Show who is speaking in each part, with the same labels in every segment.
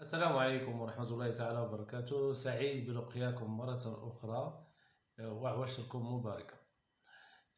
Speaker 1: السلام عليكم ورحمة الله تعالى وبركاته. سعيد بلقياكم مرة أخرى وعواشركم مباركة.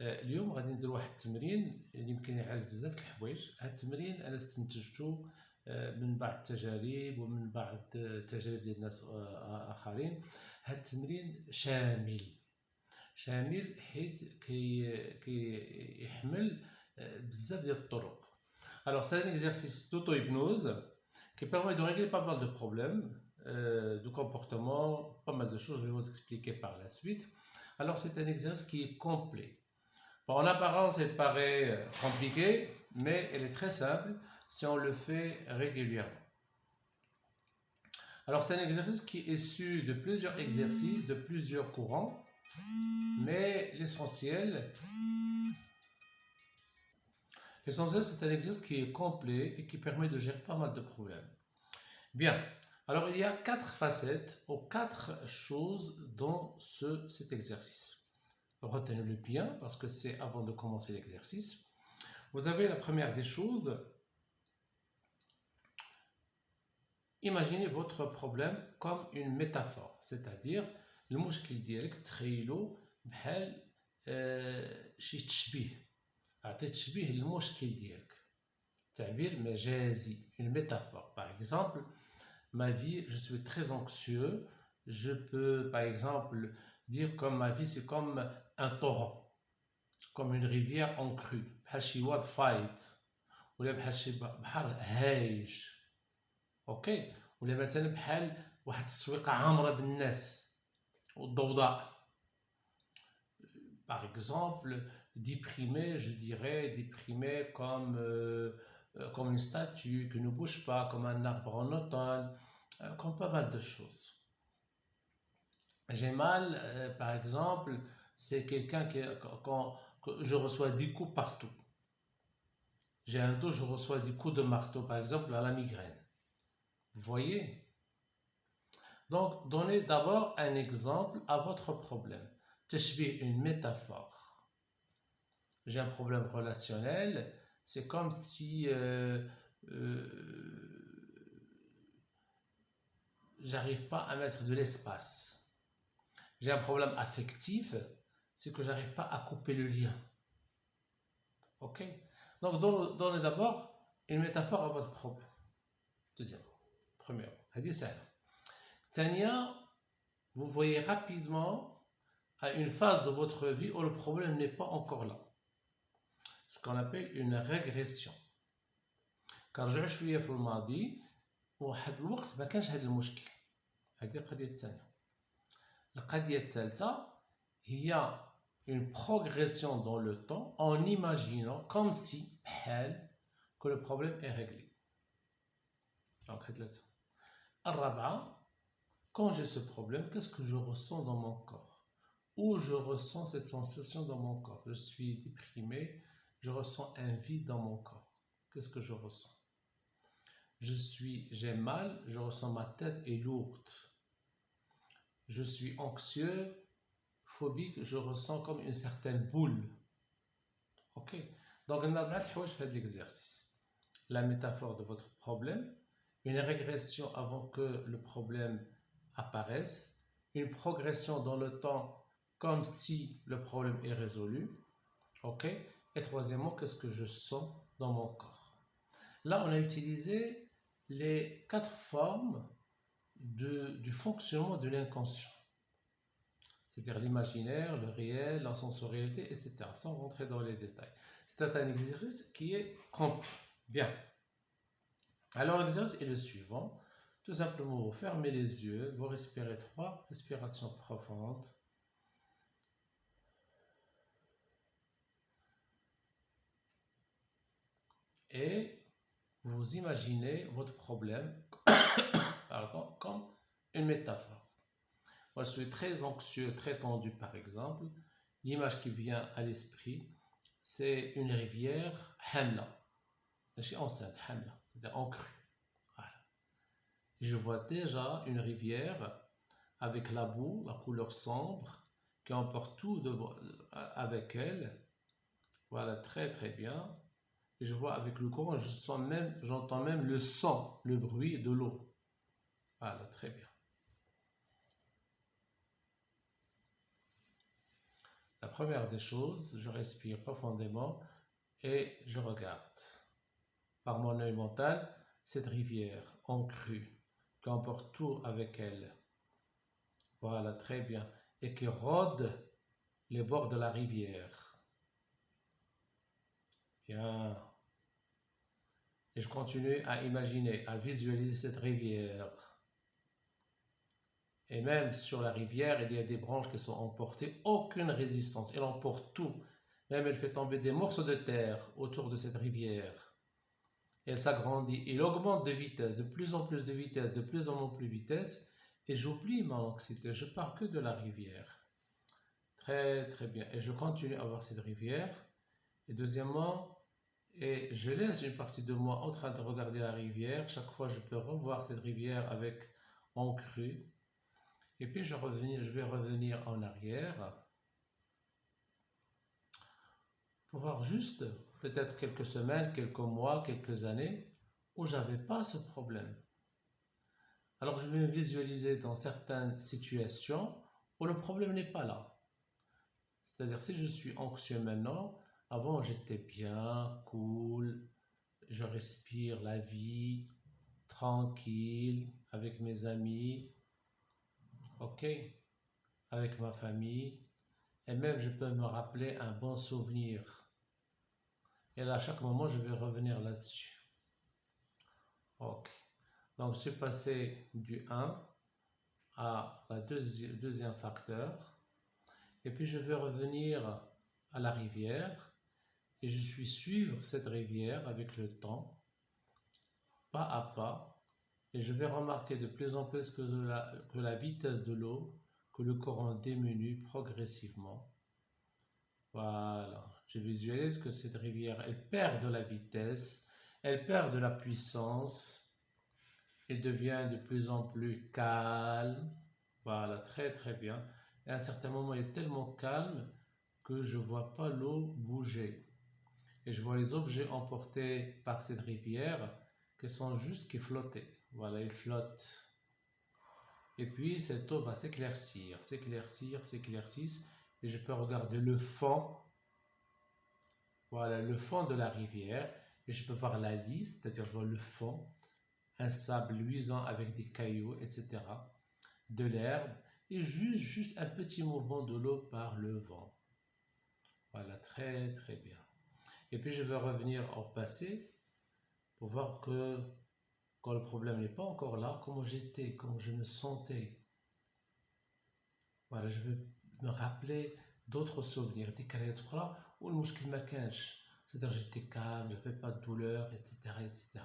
Speaker 1: اليوم غادي ندير واحد التمرين اللي يمكن يعالج بزاف الحوايج. هذا التمرين أنا استنتجته من بعض التجارب ومن بعض تجارب ديال الناس آخرين. هذا التمرين شامل حيث كيحمل بزاف ديال الطرق. Alors c'est un exercice d'auto-hypnose qui permet de régler pas mal de problèmes de comportement, pas mal de choses, je vais vous expliquer par la suite. Alors c'est un exercice qui est complet. Bon, en apparence, elle paraît compliquée, mais elle est très simple si on le fait régulièrement. Alors c'est un exercice qui est issu de plusieurs exercices, de plusieurs courants, mais l'essentiel, c'est un exercice qui est complet et qui permet de gérer pas mal de problèmes. Bien, alors il y a 4 facettes ou 4 choses dans cet exercice. Retenez-le bien parce que c'est avant de commencer l'exercice. Vous avez la première des choses. Imaginez votre problème comme une métaphore, c'est-à-dire le مشكل ديالك تخيلوا بحال شي تشبيه. أعطي تشبيه للمشكل ديالك. تعبير مجازي, une métaphore. Par exemple, ma vie, je suis très anxieux. Je peux, par exemple, dire comme ma vie, c'est comme un torrent, comme une rivière en crue. بحال شي واد فايض, ولا بحال شي بحر هايج. اوكي, ولا مثلا بحال واحد السويقة عامرة بالناس والضوضاء. Par exemple, déprimé, je dirais déprimé comme une statue qui ne bouge pas, comme un arbre en automne, comme pas mal de choses. J'ai mal, par exemple, c'est quelqu'un que je reçois des coups partout. J'ai un dos, je reçois des coups de marteau, par exemple, à la migraine. Vous voyez? Donc, donnez d'abord un exemple à votre problème. Tashbih, une métaphore. J'ai un problème relationnel, c'est comme si j'arrive pas à mettre de l'espace. J'ai un problème affectif, c'est que j'arrive pas à couper le lien. Ok? Donc, donnez d'abord une métaphore à votre problème. Deuxième. Première. Hadi Salam. Tania, vous voyez rapidement à une phase de votre vie où le problème n'est pas encore là. Ce qu'on appelle une régression. كنرجعوا شويه في الماضي وواحد الوقت ما كانش هذا المشكل. هذه القضيه الثانيه. القضيه الثالثه هي une progression dans le temps en imaginant comme si بحال que le problème est réglé. Donc ثلاثه. الرابعه, quand j'ai ce problème, qu'est-ce que je ressens dans mon corps? Où je ressens cette sensation dans mon corps? Je suis déprimé, je ressens un vide dans mon corps. Qu'est-ce que je ressens? J'ai mal, je ressens ma tête est lourde. Je suis anxieux, phobique, je ressens comme une certaine boule. Ok? Donc, on a 4 حوايج في l'exercice. La métaphore de votre problème, une régression avant que le problème apparaisse, une progression dans le temps comme si le problème est résolu. Ok? Et troisièmement, qu'est-ce que je sens dans mon corps? Là, on a utilisé les 4 formes du fonctionnement de l'inconscient. C'est-à-dire l'imaginaire, le réel, la sensorialité, etc. Sans rentrer dans les détails. C'est un exercice qui est complet. Bien. Alors l'exercice est le suivant. Tout simplement, vous fermez les yeux, vous respirez 3 respirations profondes. Et vous imaginez votre problème pardon, comme une métaphore. Moi, je suis très anxieux, très tendu, par exemple. L'image qui vient à l'esprit, c'est une rivière hamla. Je suis enceinte, hamla, c'est-à-dire en crue. Voilà. Je vois déjà une rivière avec la boue, la couleur sombre, qui emporte tout avec elle. Voilà, très très bien. Et je vois avec le courant, j'entends même le son, le bruit de l'eau. Voilà, très bien. La première des choses, je respire profondément et je regarde par mon œil mental cette rivière en crue qui emporte tout avec elle. Voilà, très bien. Et qui rôde les bords de la rivière. Bien. Et je continue à imaginer, à visualiser cette rivière. Et même sur la rivière, il y a des branches qui sont emportées, aucune résistance. Elle emporte tout. Même elle fait tomber des morceaux de terre autour de cette rivière. Elle s'agrandit, il augmente de vitesse, de plus en plus de vitesse, de plus en plus de vitesse, et j'oublie ma anxiété, je pars que de la rivière. Très très bien, et je continue à voir cette rivière, et deuxièmement, et je laisse une partie de moi en train de regarder la rivière, chaque fois je peux revoir cette rivière avec en crue, et puis je vais revenir en arrière, pour voir juste peut-être quelques semaines, quelques mois, quelques années, où j'avais pas ce problème. Alors je vais me visualiser dans certaines situations où le problème n'est pas là. C'est-à-dire si je suis anxieux maintenant, avant j'étais bien, cool, je respire la vie, tranquille, avec mes amis, ok, avec ma famille, et même je peux me rappeler un bon souvenir. Et là, à chaque moment, je vais revenir là-dessus. Ok. Donc, je suis passé du 1 à la deuxième facteur. Et puis je vais revenir à la rivière et je suis suivre cette rivière avec le temps, pas à pas, et je vais remarquer de plus en plus que la vitesse de l'eau, que le courant diminue progressivement. Voilà, je visualise que cette rivière, elle perd de la vitesse, elle perd de la puissance, elle devient de plus en plus calme. Voilà, très très bien. Et à un certain moment, elle est tellement calme que je ne vois pas l'eau bouger. Et je vois les objets emportés par cette rivière qui sont juste qui flottaient. Voilà, ils flottent. Et puis cette eau va s'éclaircir, s'éclaircir, s'éclaircisse. Et je peux regarder le fond. Voilà, le fond de la rivière. Et je peux voir la lisse, c'est-à-dire je vois le fond, un sable luisant avec des cailloux, etc. De l'herbe. Et juste un petit mouvement de l'eau par le vent. Voilà, très très bien. Et puis je vais revenir au passé pour voir que quand le problème n'est pas encore là, comment j'étais, comment je me sentais. Voilà, je vais me rappeler d'autres souvenirs, ذكريات أخرى والمشكل ما كانش. C'est-à-dire j'étais calme, je n'avais pas de douleur, etc., etc.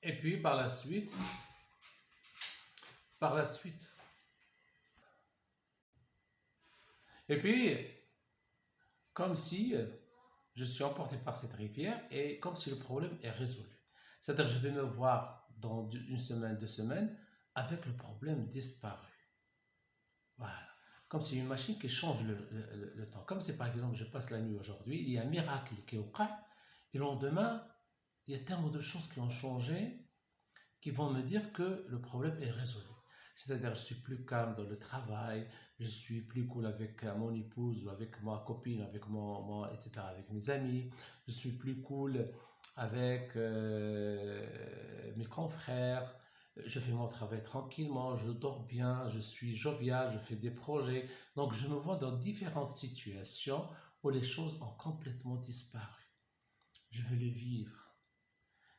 Speaker 1: Et puis par la suite, et puis comme si je suis emporté par cette rivière et comme si le problème est résolu. C'est-à-dire je vais me voir dans une semaine, 2 semaines avec le problème disparu. Voilà. Comme c'est une machine qui change le temps. Comme c'est par exemple, je passe la nuit aujourd'hui, il y a un miracle qui est au cas, et le lendemain, il y a tellement de choses qui ont changé qui vont me dire que le problème est résolu. C'est-à-dire, je suis plus calme dans le travail, je suis plus cool avec mon épouse ou avec ma copine, avec etc., avec mes amis, je suis plus cool avec mes confrères, je fais mon travail tranquillement, je dors bien, je suis jovial, je fais des projets. Donc, je me vois dans différentes situations où les choses ont complètement disparu. Je veux le vivre.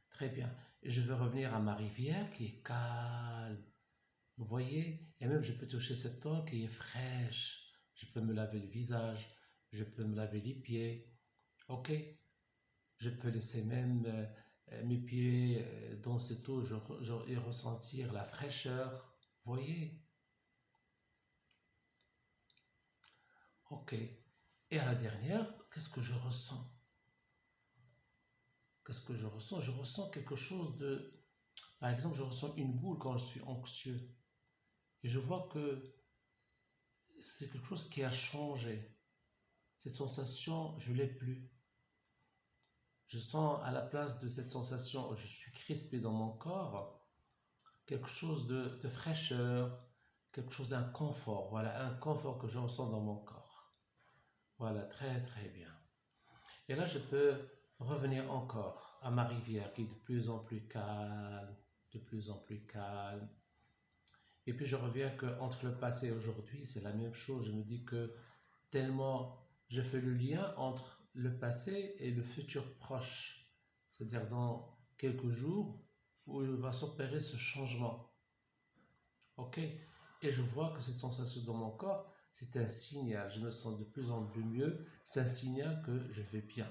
Speaker 1: Très bien. Et je veux revenir à ma rivière qui est calme. Vous voyez? Et même je peux toucher cette eau qui est fraîche. Je peux me laver le visage. Je peux me laver les pieds. Ok? Je peux laisser même mes pieds dans cette eau et ressentir la fraîcheur. Vous voyez? Ok. Et à la dernière, qu'est-ce que je ressens? Qu'est-ce que je ressens? Je ressens quelque chose de... Par exemple, je ressens une boule quand je suis anxieux. Et je vois que c'est quelque chose qui a changé. Cette sensation, je ne l'ai plus. Je sens à la place de cette sensation, je suis crispé dans mon corps, quelque chose de fraîcheur, quelque chose d'un confort. Voilà, un confort que je ressens dans mon corps. Voilà, très très bien. Et là, je peux revenir encore à ma rivière qui est de plus en plus calme, de plus en plus calme. Et puis je reviens que entre le passé et aujourd'hui, c'est la même chose. Je me dis que tellement je fais le lien entre le passé et le futur proche, c'est-à-dire dans quelques jours où il va s'opérer ce changement. Ok? Et je vois que cette sensation dans mon corps, c'est un signal. Je me sens de plus en plus mieux. C'est un signal que je vais bien.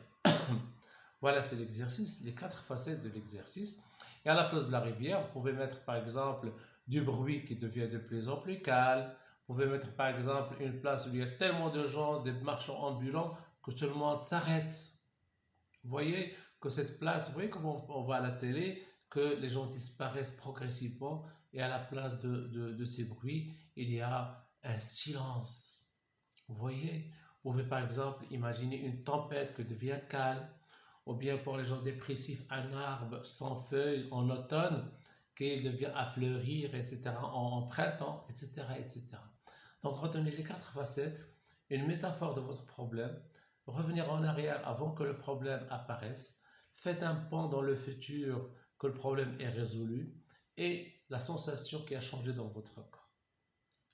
Speaker 1: Voilà, c'est l'exercice, les 4 facettes de l'exercice. Et à la place de la rivière, vous pouvez mettre par exemple du bruit qui devient de plus en plus calme. Vous pouvez mettre par exemple une place où il y a tellement de gens, des marchands ambulants, que tout le monde s'arrête. Vous voyez que cette place, vous voyez comment on voit à la télé, que les gens disparaissent progressivement et à la place de ces bruits, il y a un silence. Vous voyez, vous pouvez par exemple imaginer une tempête qui devient calme, ou bien pour les gens dépressifs, un arbre sans feuilles en automne, qui devient à fleurir, etc., en printemps, etc., etc. Donc retenez les 4 facettes, une métaphore de votre problème, revenir en arrière avant que le problème apparaisse, faites un pont dans le futur que le problème est résolu, et la sensation qui a changé dans votre corps.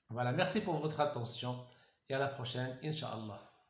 Speaker 1: Voilà, merci pour votre attention et à la prochaine, Inch'Allah.